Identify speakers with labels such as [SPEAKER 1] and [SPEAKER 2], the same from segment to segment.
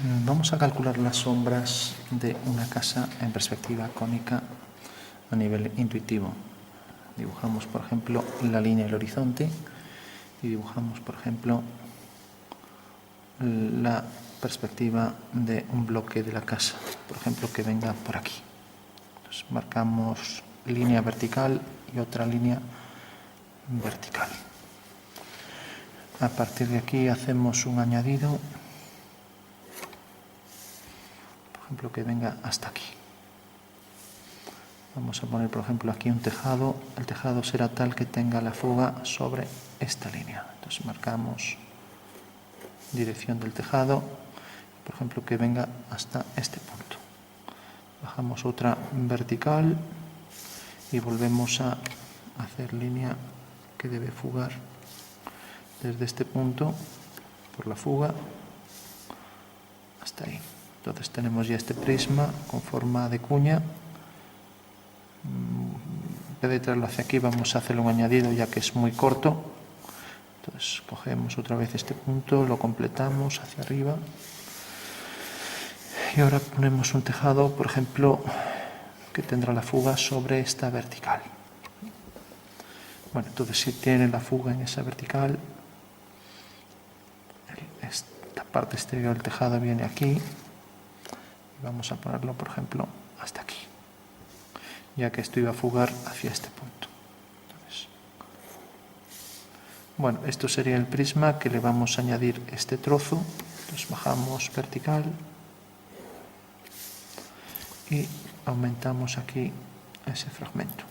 [SPEAKER 1] Vamos a calcular las sombras de una casa en perspectiva cónica a nivel intuitivo. Dibujamos, por ejemplo, la línea del horizonte y dibujamos, por ejemplo, la perspectiva de un bloque de la casa, por ejemplo, que venga por aquí. Entonces, marcamos línea vertical y otra línea vertical. A partir de aquí hacemos un añadido, por ejemplo, que venga hasta aquí. Vamos a poner, por ejemplo, aquí un tejado. El tejado será tal que tenga la fuga sobre esta línea. Entonces marcamos dirección del tejado, por ejemplo, que venga hasta este punto. Bajamos otra vertical y volvemos a hacer línea que debe fugar desde este punto por la fuga hasta ahí. Entonces tenemos ya este prisma con forma de cuña. En vez de traerlo hacia aquí, vamos a hacerle un añadido ya que es muy corto. Entonces cogemos otra vez este punto, lo completamos hacia arriba y ahora ponemos un tejado, por ejemplo, que tendrá la fuga sobre esta vertical. Bueno, entonces si tiene la fuga en esa vertical, esta parte exterior del tejado viene aquí y vamos a ponerlo, por ejemplo, hasta aquí, ya que esto iba a fugar hacia este punto. Bueno, esto sería el prisma que le vamos a añadir este trozo. Entonces bajamos vertical y aumentamos aquí ese fragmento.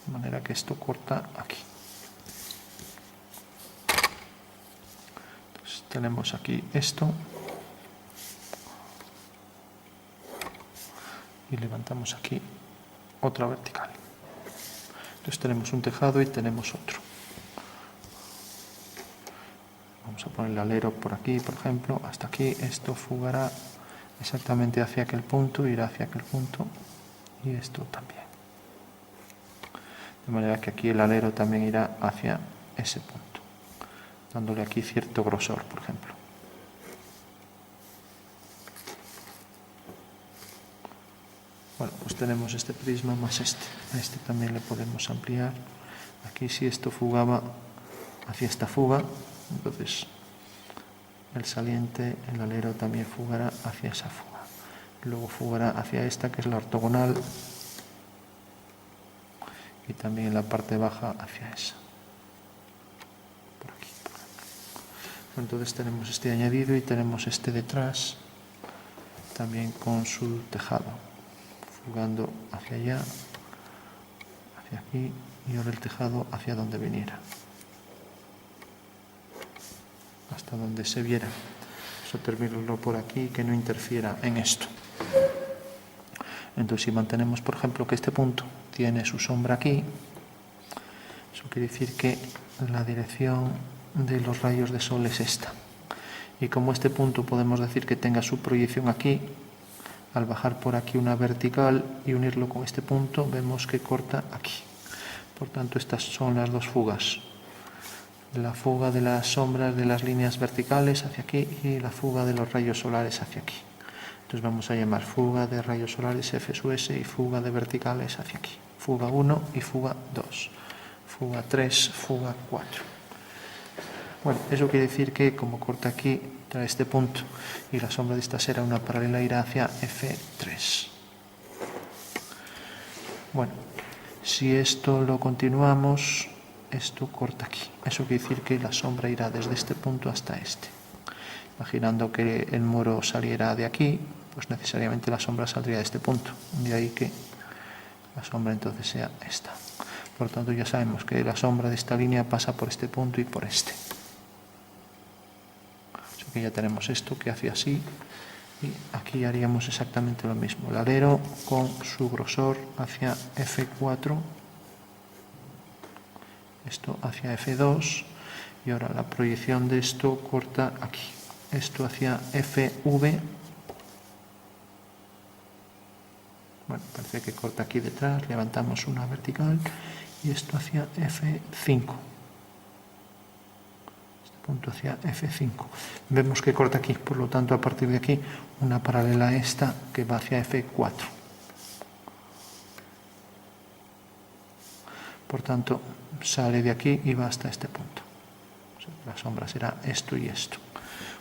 [SPEAKER 1] De manera que esto corta aquí. Entonces tenemos aquí esto. Y levantamos aquí otra vertical. Entonces tenemos un tejado y tenemos otro. Vamos a poner el alero por aquí, por ejemplo, hasta aquí. Esto fugará exactamente hacia aquel punto, irá hacia aquel punto y esto también. De manera que aquí el alero también irá hacia ese punto, dándole aquí cierto grosor, por ejemplo. Bueno, pues tenemos este prisma más este. A este también le podemos ampliar. Aquí si esto fugaba hacia esta fuga, entonces el saliente, el alero también fugará hacia esa fuga. Luego fugará hacia esta, que es la ortogonal, y también en la parte baja hacia esa. Por aquí, por ejemplo. Entonces tenemos este añadido y tenemos este detrás, también con su tejado, fugando hacia allá, hacia aquí, y ahora el tejado hacia donde viniera, hasta donde se viera. Eso terminarlo por aquí, que no interfiera en esto. Entonces si mantenemos, por ejemplo, que este punto tiene su sombra aquí, eso quiere decir que la dirección de los rayos de sol es esta. Y como este punto podemos decir que tenga su proyección aquí, al bajar por aquí una vertical y unirlo con este punto, vemos que corta aquí. Por tanto, estas son las dos fugas. La fuga de las sombras de las líneas verticales hacia aquí y la fuga de los rayos solares hacia aquí. Entonces vamos a llamar fuga de rayos solares F sub S y fuga de verticales hacia aquí. Fuga 1 y fuga 2. Fuga 3, fuga 4. Bueno, eso quiere decir que como corta aquí, trae este punto y la sombra de esta será una paralela, irá hacia F3. Bueno, si esto lo continuamos, esto corta aquí. Eso quiere decir que la sombra irá desde este punto hasta este. Imaginando que el muro saliera de aquí, pues necesariamente la sombra saldría de este punto. De ahí que la sombra entonces sea esta. Por tanto, ya sabemos que la sombra de esta línea pasa por este punto y por este. Así que ya tenemos esto que hace así. Y aquí haríamos exactamente lo mismo. El alero con su grosor hacia F4. Esto hacia F2. Y ahora la proyección de esto corta aquí. Esto hacia FV. Bueno, parece que corta aquí detrás. Levantamos una vertical. Y esto hacia F5. punto hacia F5. Vemos que corta aquí, por lo tanto a partir de aquí una paralela a esta que va hacia F4. Por tanto, sale de aquí y va hasta este punto. O sea, la sombra será esto y esto.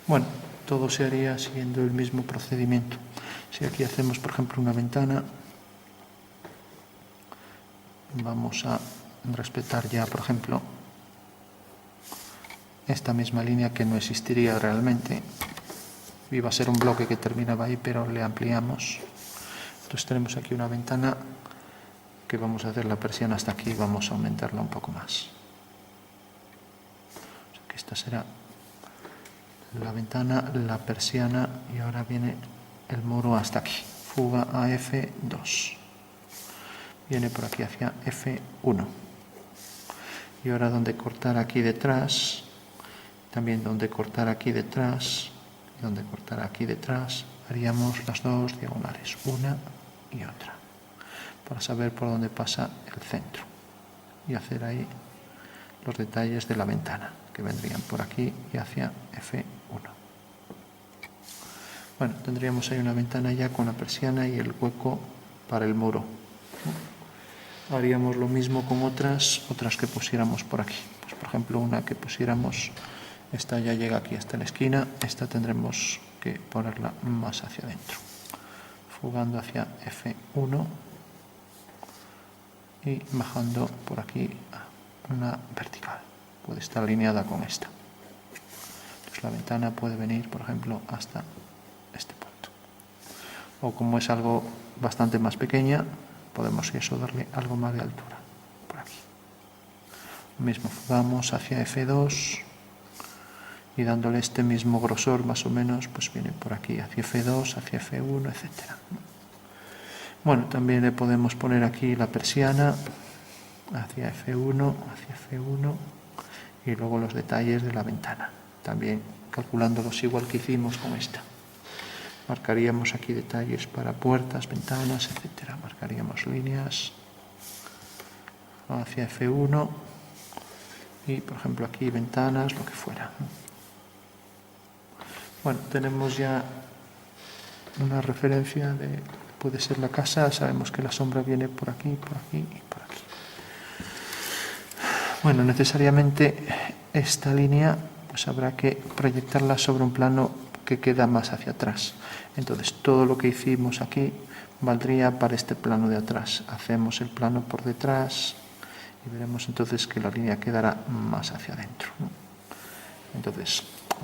[SPEAKER 1] Bueno, todo se haría siguiendo el mismo procedimiento. Si aquí hacemos, por ejemplo, una ventana, vamos a respetar ya, por ejemplo, esta misma línea que no existiría realmente. Iba a ser un bloque que terminaba ahí, pero le ampliamos. Entonces tenemos aquí una ventana que vamos a hacer la persiana hasta aquí y vamos a aumentarla un poco más. O sea que esta será la ventana, la persiana y ahora viene el muro hasta aquí. Fuga a F2. Viene por aquí hacia F1. Y ahora donde cortar aquí detrás, también donde cortar aquí detrás y donde cortar aquí detrás, haríamos las dos diagonales, una y otra, para saber por dónde pasa el centro y hacer ahí los detalles de la ventana que vendrían por aquí y hacia F1. Bueno, tendríamos ahí una ventana ya con la persiana y el hueco para el muro. Haríamos lo mismo con otras que pusiéramos por aquí. Pues por ejemplo, una que pusiéramos, esta ya llega aquí hasta la esquina, esta tendremos que ponerla más hacia adentro, fugando hacia F1 y bajando por aquí a una vertical. Puede estar alineada con esta. Entonces la ventana puede venir, por ejemplo, hasta este punto. O como es algo bastante más pequeña, podemos eso darle algo más de altura por aquí. Lo mismo, fugamos hacia F2 y dándole este mismo grosor más o menos, pues viene por aquí hacia F2, hacia F1, etc. Bueno, también le podemos poner aquí la persiana hacia F1 y luego los detalles de la ventana, también calculándolos igual que hicimos con esta. Marcaríamos aquí detalles para puertas, ventanas, etc. Marcaríamos líneas hacia F1 y, por ejemplo, aquí ventanas, lo que fuera. Bueno, tenemos ya una referencia de, puede ser la casa, sabemos que la sombra viene por aquí, por aquí y por aquí. Bueno, necesariamente esta línea pues habrá que proyectarla sobre un plano que queda más hacia atrás. Entonces todo lo que hicimos aquí valdría para este plano de atrás. Hacemos el plano por detrás y veremos entonces que la línea quedará más hacia adentro. Entonces,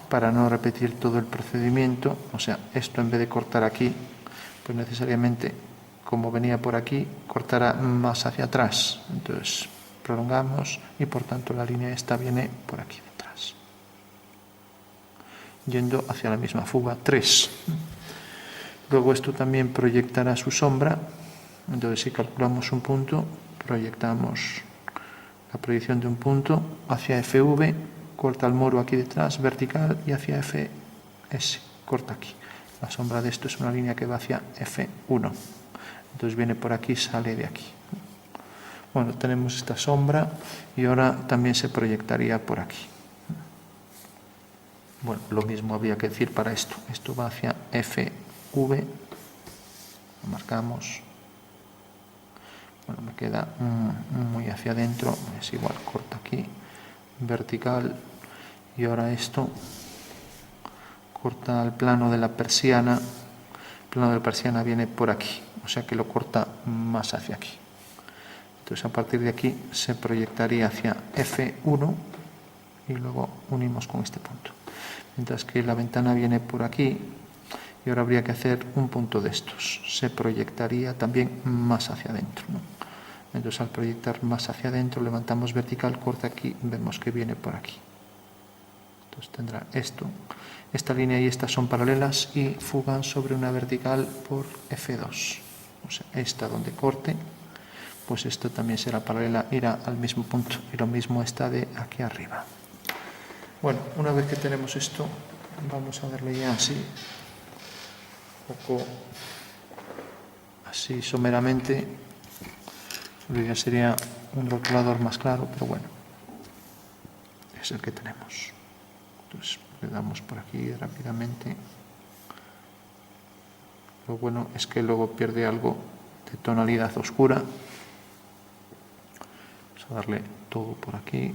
[SPEAKER 1] para no repetir todo el procedimiento, o sea, esto en vez de cortar aquí, pues necesariamente, como venía por aquí, cortará más hacia atrás. Entonces prolongamos y por tanto la línea esta viene por aquí detrás, yendo hacia la misma fuga 3. Luego esto también proyectará su sombra. Entonces si calculamos un punto, proyectamos la proyección de un punto hacia FV, corta el muro aquí detrás, vertical, y hacia FS, corta aquí. La sombra de esto es una línea que va hacia F1. Entonces viene por aquí, sale de aquí. Bueno, tenemos esta sombra y ahora también se proyectaría por aquí. Bueno, lo mismo había que decir para esto. Esto va hacia FV. Lo marcamos. Bueno, me queda muy hacia adentro. Es igual, corta aquí. Vertical. Y ahora esto corta el plano de la persiana. El plano de la persiana viene por aquí. O sea que lo corta más hacia aquí. Entonces a partir de aquí se proyectaría hacia F1 y luego unimos con este punto. Mientras que la ventana viene por aquí y ahora habría que hacer un punto de estos. Se proyectaría también más hacia adentro, ¿no? Entonces al proyectar más hacia adentro levantamos vertical, corta aquí, vemos que viene por aquí. Entonces tendrá esto. Esta línea y esta son paralelas y fugan sobre una vertical por F2. O sea, esta donde corte, pues esto también será paralela, irá al mismo punto. Y lo mismo está de aquí arriba. Bueno, una vez que tenemos esto, vamos a darle ya así, un poco así someramente. Lo ideal sería un rotulador más claro, pero bueno, es el que tenemos. Entonces le damos por aquí rápidamente. Lo bueno es que luego pierde algo de tonalidad oscura. Vamos a darle todo por aquí.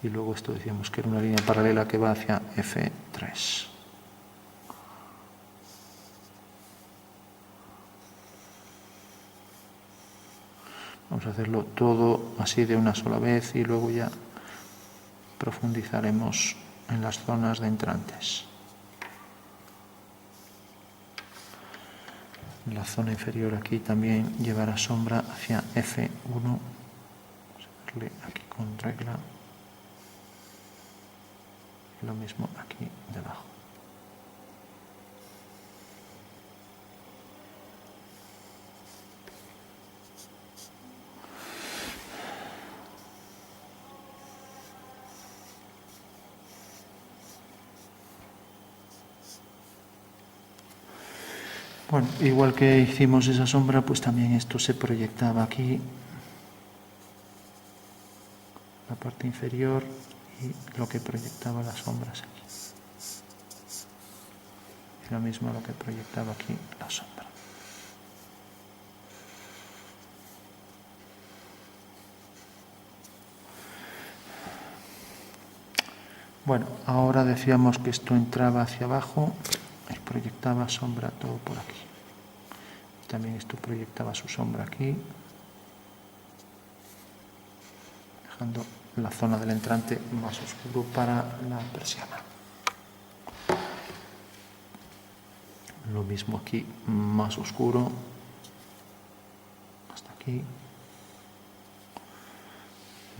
[SPEAKER 1] Y luego esto decíamos que era una línea paralela que va hacia F3. Vamos a hacerlo todo así de una sola vez y luego ya profundizaremos en las zonas de entrantes. La zona inferior aquí también llevará sombra hacia F1. Vamos a darle aquí con regla. Y lo mismo aquí debajo. Bueno, igual que hicimos esa sombra, pues también esto se proyectaba aquí, la parte inferior, y lo que proyectaba las sombras aquí. Y lo mismo lo que proyectaba aquí la sombra. Bueno, ahora decíamos que esto entraba hacia abajo y proyectaba sombra todo por aquí. También esto proyectaba su sombra aquí, dejando la zona del entrante más oscuro para la persiana. Lo mismo aquí, más oscuro, hasta aquí.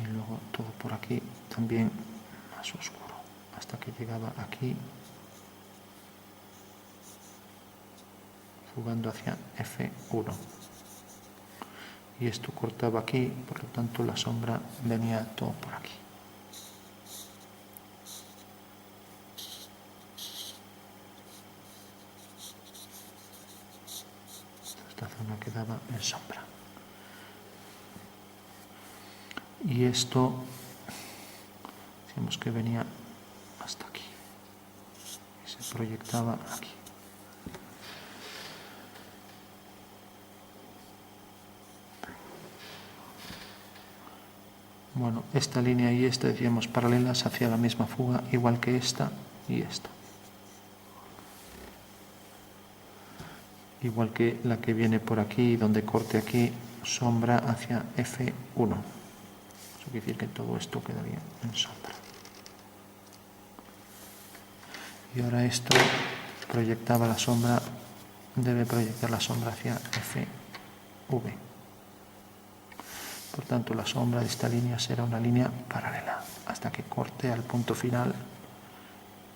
[SPEAKER 1] Y luego todo por aquí también más oscuro, hasta que llegaba aquí, jugando hacia F1. Y esto cortaba aquí, por lo tanto la sombra venía todo por aquí. Esta zona quedaba en sombra. Y esto, decimos que venía hasta aquí. Y se proyectaba aquí. Bueno, esta línea y esta decíamos paralelas hacia la misma fuga, igual que esta y esta. Igual que la que viene por aquí, donde corte aquí, sombra hacia F1. Eso quiere decir que todo esto quedaría en sombra. Y ahora esto proyectaba la sombra, debe proyectar la sombra hacia FV. Por tanto, la sombra de esta línea será una línea paralela hasta que corte al punto final,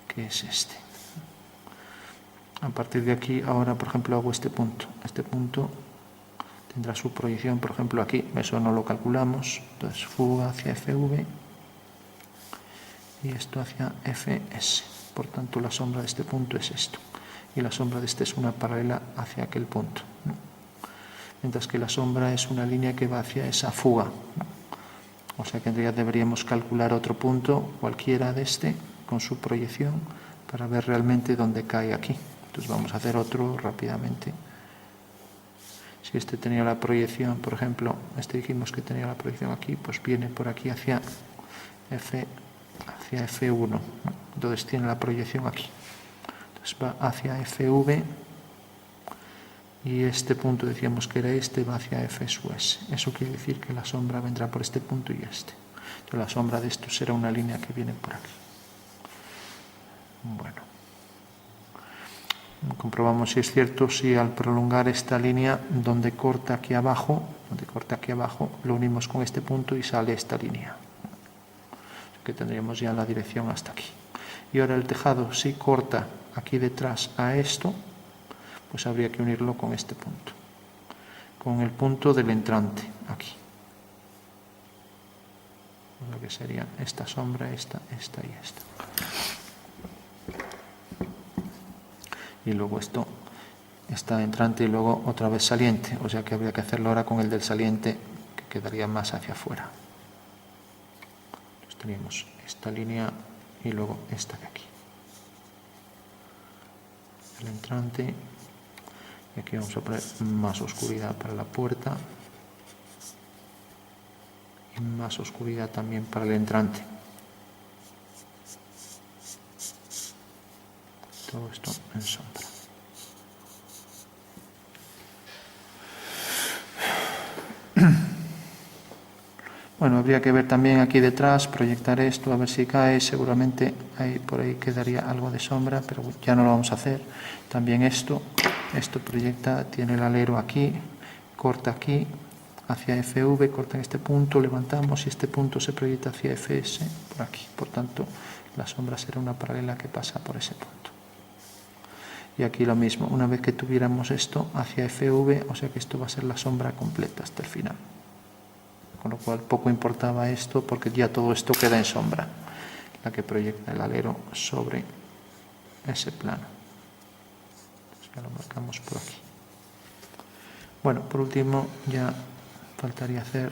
[SPEAKER 1] que es este. A partir de aquí, ahora, por ejemplo, hago este punto. Este punto tendrá su proyección, por ejemplo, aquí. Eso no lo calculamos. Entonces, fuga hacia FV y esto hacia FS. Por tanto, la sombra de este punto es esto. Y la sombra de este es una paralela hacia aquel punto, ¿no? Mientras que la sombra es una línea que va hacia esa fuga. O sea que en realidad deberíamos calcular otro punto, cualquiera de este, con su proyección, para ver realmente dónde cae aquí. Entonces vamos a hacer otro rápidamente. Si este tenía la proyección, por ejemplo, este dijimos que tenía la proyección aquí, pues viene por aquí hacia F1, ¿no? Entonces tiene la proyección aquí. Entonces va hacia FV y este punto decíamos que era este, va hacia F sub S. Eso quiere decir que la sombra vendrá por este punto y este. Entonces la sombra de esto será una línea que viene por aquí. Bueno. Comprobamos si es cierto, si al prolongar esta línea donde corta aquí abajo, lo unimos con este punto y sale esta línea. Que tendríamos ya la dirección hasta aquí. Y ahora el tejado, si corta aquí detrás a esto, pues habría que unirlo con este punto, con el punto del entrante aquí. Lo que sería esta sombra, esta y esta. Y luego esto está entrante y luego otra vez saliente, o sea que habría que hacerlo ahora con el del saliente, que quedaría más hacia afuera. Entonces teníamos esta línea y luego esta de aquí. El entrante. Y aquí vamos a poner más oscuridad para la puerta. Y más oscuridad también para el entrante. Todo esto en sombra. Bueno, habría que ver también aquí detrás, proyectar esto, a ver si cae. Seguramente ahí, por ahí quedaría algo de sombra, pero ya no lo vamos a hacer. También esto proyecta, tiene el alero aquí, corta aquí, hacia FV, corta en este punto, levantamos y este punto se proyecta hacia FS por aquí. Por tanto, la sombra será una paralela que pasa por ese punto. Y aquí lo mismo, una vez que tuviéramos esto hacia FV, o sea que esto va a ser la sombra completa hasta el final. Con lo cual poco importaba esto porque ya todo esto queda en sombra, la que proyecta el alero sobre ese plano. Entonces ya lo marcamos por aquí. Bueno, por último ya faltaría hacer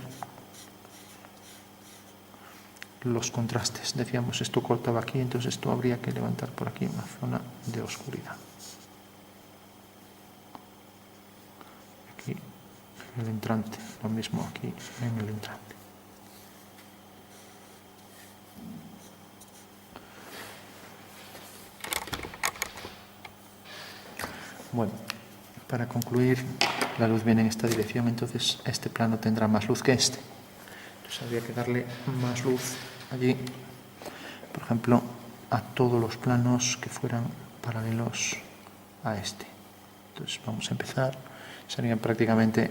[SPEAKER 1] los contrastes. Decíamos, esto cortaba aquí, entonces esto habría que levantar por aquí una zona de oscuridad. Aquí en el entrante, lo mismo aquí en el entrante. Bueno, para concluir, la luz viene en esta dirección, entonces este plano tendrá más luz que este. Entonces habría que darle más luz allí, por ejemplo, a todos los planos que fueran paralelos a este. Entonces vamos a empezar, serían prácticamente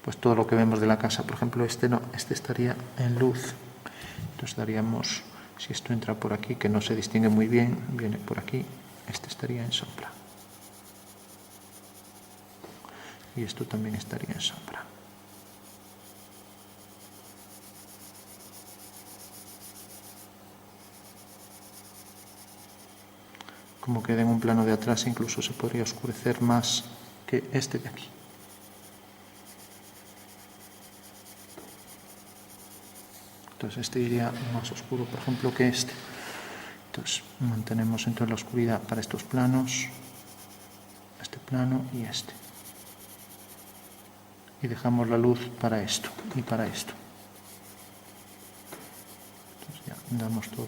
[SPEAKER 1] pues todo lo que vemos de la casa. Por ejemplo, este no, este estaría en luz. Entonces daríamos, si esto entra por aquí, que no se distingue muy bien, viene por aquí, este estaría en sombra. Y esto también estaría en sombra. Como queda en un plano de atrás, incluso se podría oscurecer más que este de aquí. Entonces este iría más oscuro, por ejemplo, que este. Entonces mantenemos entonces la oscuridad para estos planos, este plano y este. Y dejamos la luz para esto y para esto. Entonces ya damos todo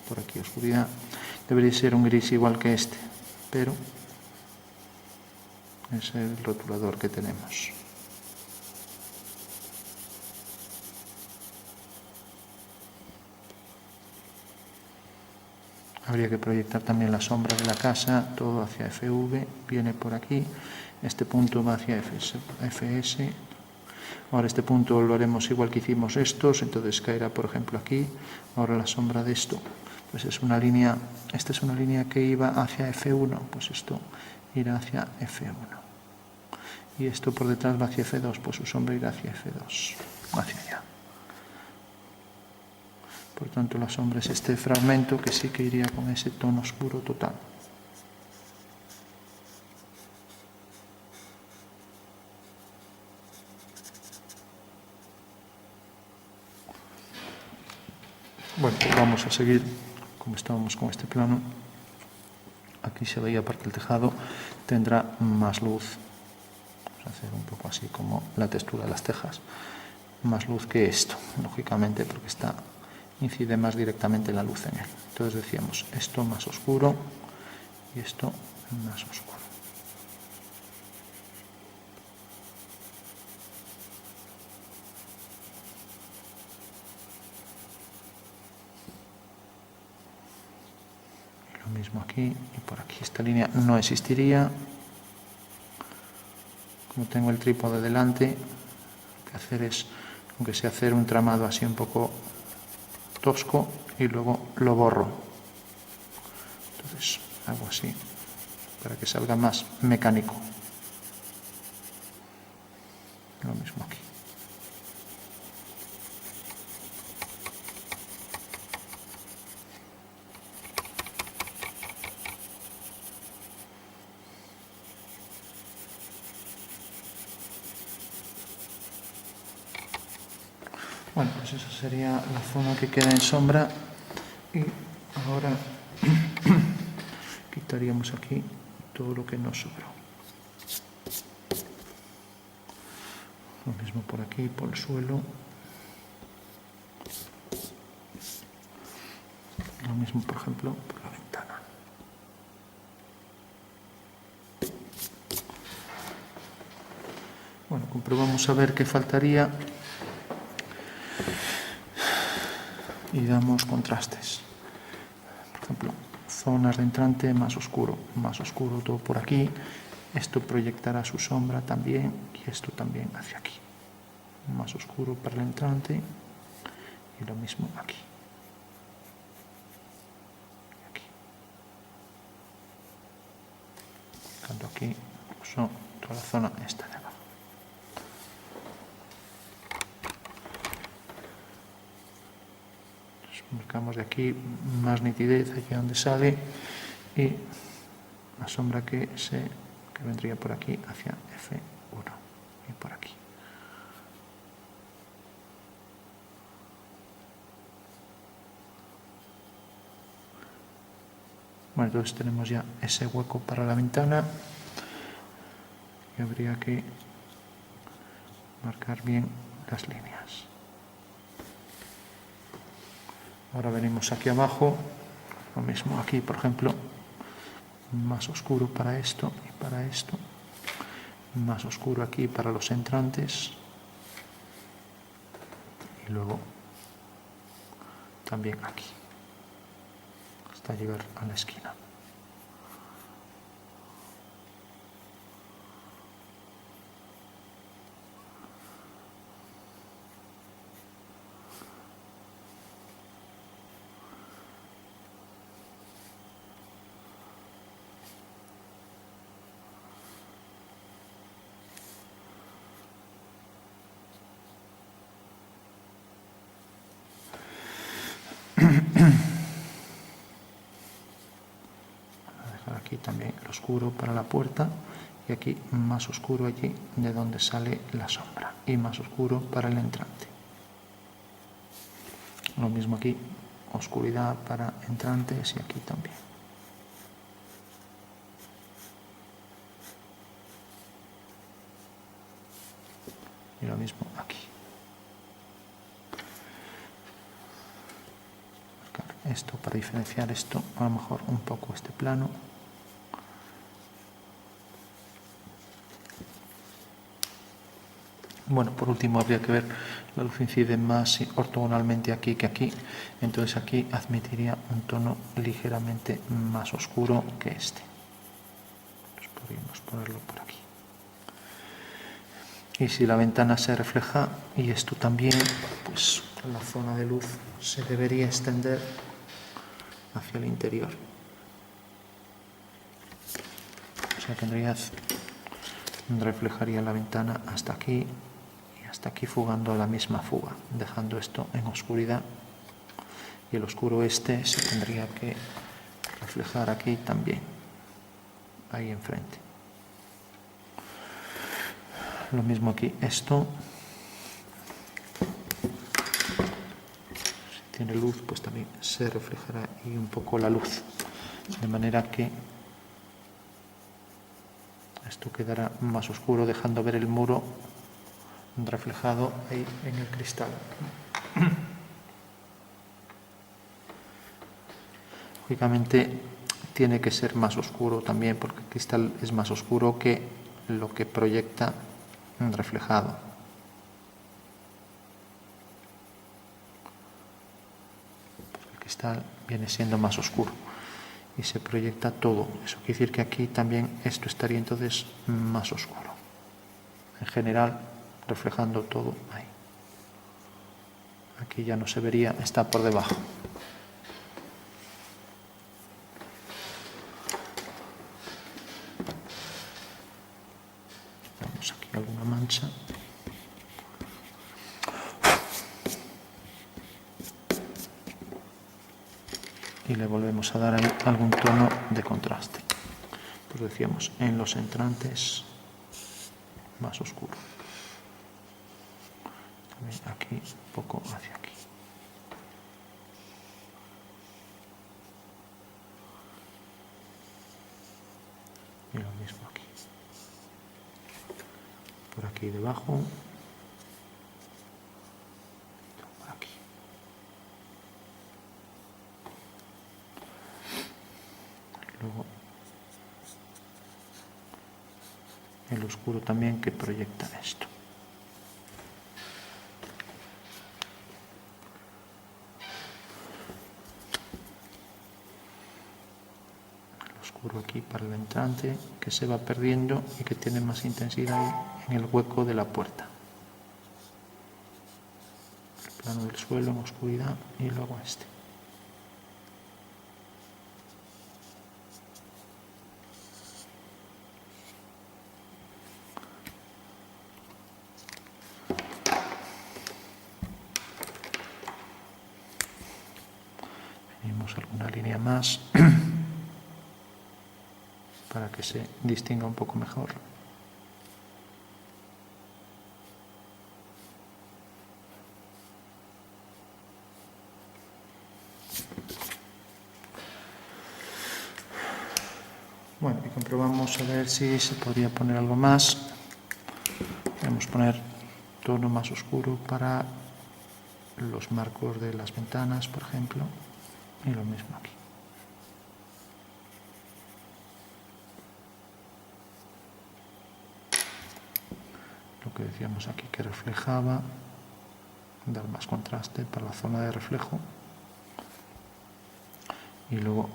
[SPEAKER 1] por aquí oscuridad. Debería ser un gris igual que este, pero es el rotulador que tenemos. Habría que proyectar también la sombra de la casa, todo hacia FV, viene por aquí, este punto va hacia FS. Ahora este punto lo haremos igual que hicimos estos, entonces caerá por ejemplo aquí. Ahora la sombra de esto, pues es una línea, esta es una línea que iba hacia F1, pues esto irá hacia F1. Y esto por detrás va hacia F2, pues su sombra irá hacia F2, hacia allá. Por tanto, la sombra es este fragmento que sí que iría con ese tono oscuro total. Bueno, pues vamos a seguir como estábamos con este plano. Aquí se veía parte del tejado, tendrá más luz. Vamos a hacer un poco así como la textura de las tejas. Más luz que esto, lógicamente, porque incide más directamente la luz en él. Entonces decíamos, esto más oscuro y esto más oscuro. Lo mismo aquí y por aquí. Esta línea no existiría. Como tengo el trípode delante, lo que hacer es, aunque sea hacer un tramado así un poco tosco y luego lo borro. Entonces hago así para que salga más mecánico. Lo mismo aquí. Bueno, pues esa sería la zona que queda en sombra y ahora quitaríamos aquí todo lo que nos sobró. Lo mismo por aquí, por el suelo. Lo mismo, por ejemplo, por la ventana. Bueno, comprobamos a ver qué faltaría y damos contrastes. Por ejemplo, zonas de entrante más oscuro todo por aquí. Esto proyectará su sombra también y esto también hacia aquí. Más oscuro para el entrante y lo mismo aquí. Tanto aquí, incluso toda la zona esta de abajo. Marcamos de aquí más nitidez, aquí donde sale, y la sombra que vendría por aquí hacia F1 y por aquí. Bueno, entonces tenemos ya ese hueco para la ventana y habría que marcar bien las líneas. Ahora venimos aquí abajo, lo mismo aquí, por ejemplo, más oscuro para esto y para esto, más oscuro aquí para los entrantes y luego también aquí, hasta llegar a la esquina. Aquí también el oscuro para la puerta y aquí más oscuro allí de donde sale la sombra y más oscuro para el entrante. Lo mismo aquí, oscuridad para entrantes y aquí también. Y lo mismo aquí. Esto para diferenciar esto, a lo mejor un poco este plano. Bueno, por último habría que ver, la luz incide más ortogonalmente aquí que aquí, entonces aquí admitiría un tono ligeramente más oscuro que este. Entonces podríamos ponerlo por aquí. Y si la ventana se refleja y esto también, pues la zona de luz se debería extender hacia el interior. O sea que en realidad reflejaría la ventana hasta aquí y hasta aquí fugando la misma fuga, dejando esto en oscuridad. Y el oscuro este se tendría que reflejar aquí también, ahí enfrente. Lo mismo aquí, esto, si tiene luz, pues también se reflejará ahí un poco la luz, de manera que esto quedará más oscuro, dejando ver el muro reflejado ahí en el cristal. Lógicamente tiene que ser más oscuro también, porque el cristal es más oscuro que lo que proyecta reflejado. El cristal viene siendo más oscuro y se proyecta todo. Eso quiere decir que aquí también esto estaría entonces más oscuro. En general, reflejando todo ahí. Aquí ya no se vería, está por debajo. Vamos aquí alguna mancha. Y le volvemos a dar ahí algún tono de contraste. Pues decíamos, en los entrantes más oscuro. aquí, un poco hacia aquí. Y lo mismo aquí. Por aquí debajo. Por aquí. Luego el oscuro también que proyecta esto. Aquí para el entrante, que se va perdiendo y que tiene más intensidad en el hueco de la puerta. El plano del suelo en oscuridad y luego este. Venimos alguna línea más para que se distinga un poco mejor. Bueno, y comprobamos a ver si se podría poner algo más. Podemos poner tono más oscuro para los marcos de las ventanas, por ejemplo, y lo mismo aquí. Lo que decíamos aquí que reflejaba, dar más contraste para la zona de reflejo, y luego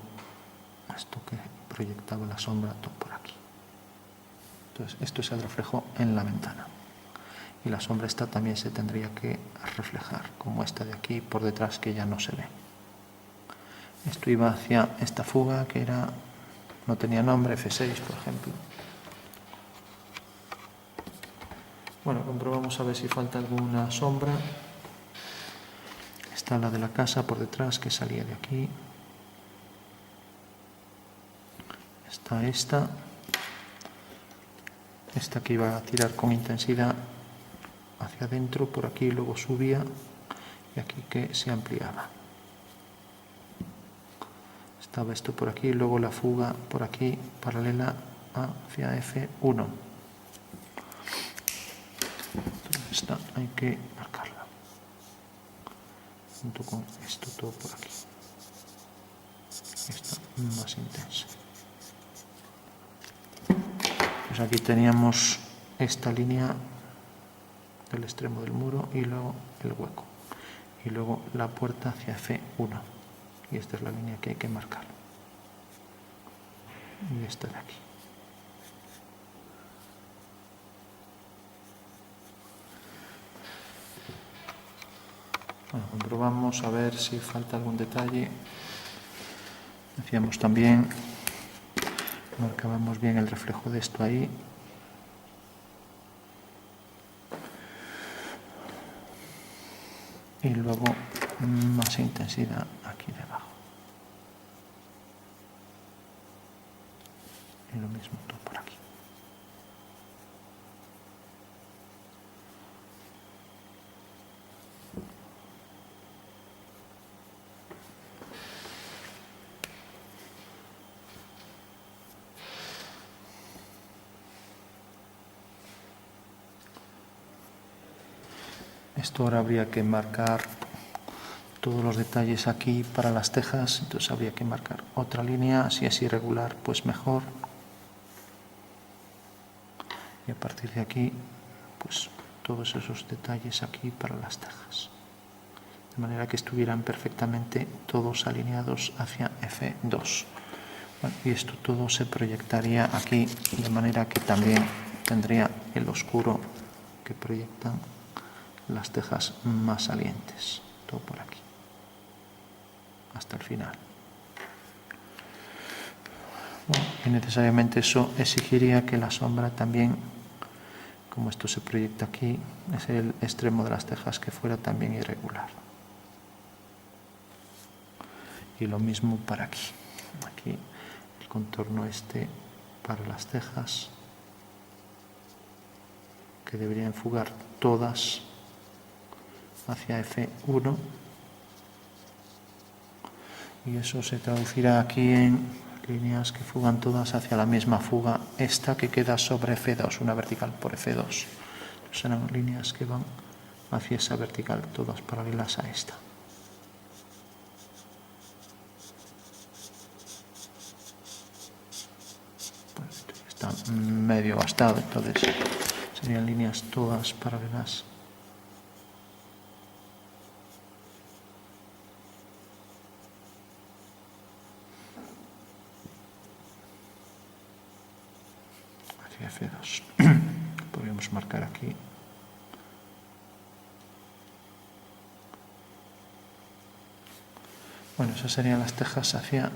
[SPEAKER 1] esto que proyectaba la sombra todo por aquí. Entonces esto es el reflejo en la ventana, y la sombra esta también se tendría que reflejar, como esta de aquí por detrás, que ya no se ve. Esto iba hacia esta fuga que era, no tenía nombre, F6 por ejemplo. Bueno, comprobamos a ver si falta alguna sombra. Está la de la casa por detrás, que salía de aquí. Está esta que iba a tirar con intensidad hacia adentro, por aquí, luego subía, y aquí que se ampliaba. Estaba esto por aquí, luego la fuga por aquí, paralela hacia F1. Esta hay que marcarla junto con esto todo por aquí. Esta más intensa. Pues aquí teníamos esta línea del extremo del muro y luego el hueco, y luego la puerta hacia F1, y esta es la línea que hay que marcar, y esta de aquí. Bueno, comprobamos a ver si falta algún detalle. Decíamos también, marcábamos bien el reflejo de esto ahí. Y luego más intensidad aquí debajo. Y lo mismo todo por aquí. Esto ahora habría que marcar todos los detalles aquí para las tejas, entonces habría que marcar otra línea, si es irregular pues mejor, y a partir de aquí pues todos esos detalles aquí para las tejas, de manera que estuvieran perfectamente todos alineados hacia F2. Bueno, y esto todo se proyectaría aquí, de manera que también tendría el oscuro que proyectan las tejas más salientes, todo por aquí, hasta el final. Bueno, y necesariamente eso exigiría que la sombra también, como esto se proyecta aquí, es el extremo de las tejas, que fuera también irregular. Y lo mismo para aquí. Aquí el contorno este para las tejas, que deberían enfugar todas hacia F1, y eso se traducirá aquí en líneas que fugan todas hacia la misma fuga, esta que queda sobre F2, una vertical por F2. Serán líneas que van hacia esa vertical, todas paralelas a esta. Pues está medio gastado, entonces serían líneas todas paralelas. Hacia F2. Podríamos marcar aquí. Bueno, esas serían las tejas hacia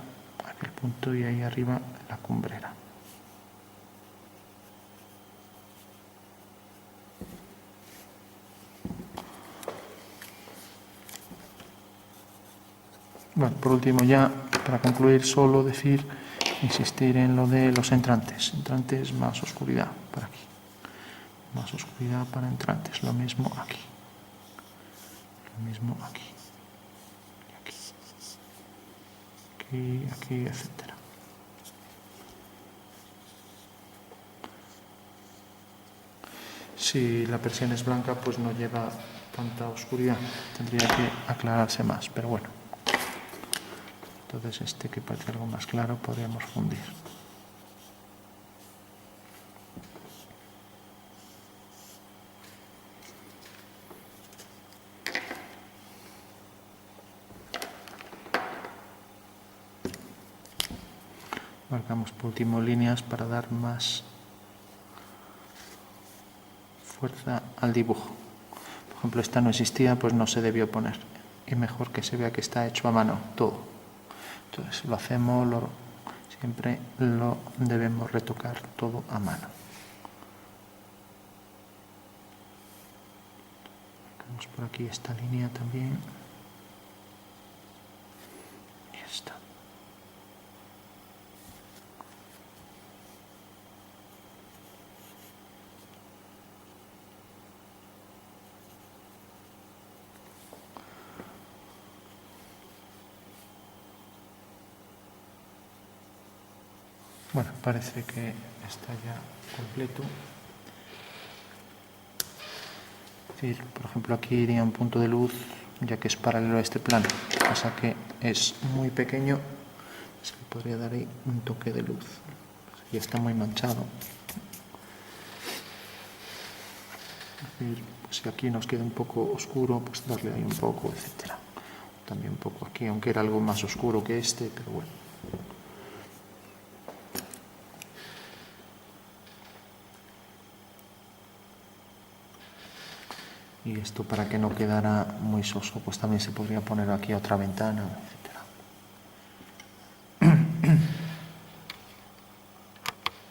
[SPEAKER 1] aquel punto y ahí arriba la cumbrera. Bueno, por último ya, para concluir, solo insistir en lo de los entrantes. Entrantes más oscuridad, para aquí. Más oscuridad para entrantes, lo mismo aquí. Lo mismo aquí. Aquí, etcétera. Si la persiana es blanca, pues no lleva tanta oscuridad, tendría que aclararse más, pero bueno. Entonces este que parece algo más claro podríamos fundir. Marcamos por último líneas para dar más fuerza al dibujo. Por ejemplo, esta no existía, pues no se debió poner. Y mejor que se vea que está hecho a mano todo. Entonces lo hacemos, siempre lo debemos retocar todo a mano. Marcamos por aquí esta línea también. Y esta. Bueno, parece que está ya completo. Es decir, por ejemplo, aquí iría un punto de luz, ya que es paralelo a este plano. Pasa que es muy pequeño, se le podría dar ahí un toque de luz. Ya está muy manchado. Es decir, pues si aquí nos queda un poco oscuro, pues darle ahí un poco, etcétera. También un poco aquí, aunque era algo más oscuro que este, pero bueno. Y esto, para que no quedara muy soso, pues también se podría poner aquí otra ventana, etc.